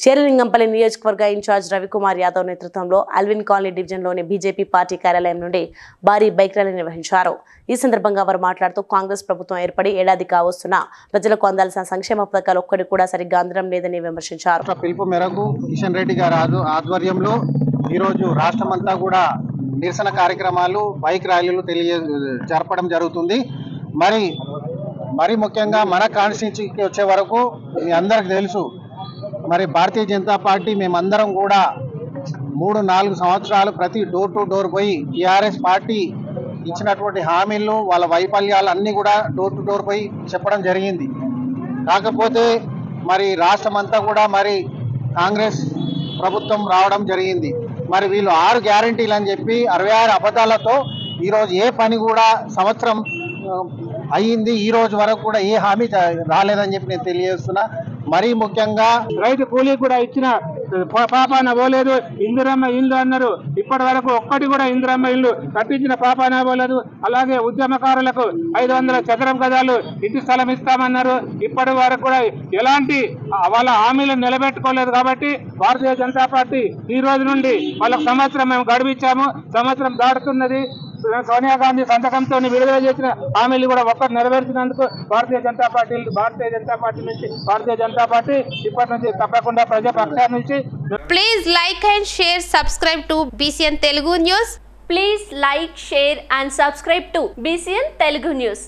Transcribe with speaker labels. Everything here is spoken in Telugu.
Speaker 1: శేరిలింగంపల్లి నియోజకవర్గ ఇన్ఛార్జ్ రవికుమార్ యాదవ్ నేతృత్వంలో అల్విన్ కాలనీ డివిజన్లోని బీజేపీ పార్టీ కార్యాలయం నుండి భారీ బైక్ ర్యాలీ నిర్వహించారు. ఈ సందర్భంగా వారు మాట్లాడుతూ కాంగ్రెస్ ప్రభుత్వం ఏర్పడి ఏడాది కావస్తున్నా ప్రజలకు అందాల్సిన సంక్షేమ పథకాలు ఒక్కటి కూడా సరిగ్గా అందడం లేదని విమర్శించారు.
Speaker 2: పిలుపు మేరకు కిషన్ రెడ్డి గారి ఆధ్వర్యంలో ఈరోజు రాష్ట్రమంతా కూడా నిరసన కార్యక్రమాలు బైక్ ర్యాలీలు జరపడం జరుగుతుంది. మరి ముఖ్యంగా మన కాన్స్టిట్యూన్సీకి వచ్చే వరకు మీ అందరికి తెలుసు, మరి భారతీయ జనతా పార్టీ మేమందరం కూడా 3-4 సంవత్సరాలు ప్రతి డోర్ టు డోర్ పోయి టీఆర్ఎస్ పార్టీ ఇచ్చినటువంటి హామీలు వాళ్ళ వైఫల్యాలు అన్నీ కూడా డోర్ టు డోర్ పోయి చెప్పడం జరిగింది. కాకపోతే మరి రాష్ట్రమంతా కూడా మరి కాంగ్రెస్ ప్రభుత్వం రావడం జరిగింది. మరి వీళ్ళు 6 గ్యారంటీలు అని చెప్పి 66 అబద్ధాలతో ఈరోజు ఏ పని కూడా సంవత్సరం అయ్యింది, ఈ రోజు వరకు కూడా ఏ హామీ రాలేదని చెప్పి నేను తెలియజేస్తున్నా. మరీ ముఖ్యంగా
Speaker 3: రైతు కూలీ కూడా ఇచ్చిన పాపాన పోలేదు. ఇందిరమ్మ ఇల్లు అన్నారు, ఇప్పటి వరకు ఒక్కటి కూడా ఇందిరమ్మ ఇల్లు కట్టించిన పాపాన పోలేదు. అలాగే ఉద్యమకారులకు 500 చదరం గజాలు ఇంటి స్థలం ఇస్తామన్నారు, ఇప్పటి వరకు కూడా ఎలాంటి వాళ్ళ హామీలు నిలబెట్టుకోలేదు. కాబట్టి భారతీయ జనతా పార్టీ ఈ రోజు నుండి వాళ్ళకు సంవత్సరం మేము గడువిచ్చాము, సంవత్సరం దాటుతున్నది. సోనియా గాంధీ సంతకంతో విడుదల చేసిన హామీలు కూడా ఒక్కటి నెరవేర్చినందుకు భారతీయ జనతా పార్టీ ఇప్పటి నుంచి తప్పకుండా ప్రజాపక్షాల నుంచి.
Speaker 4: Please like and share, subscribe to BCN Telugu News.
Speaker 5: Please like, share and subscribe to BCN Telugu News.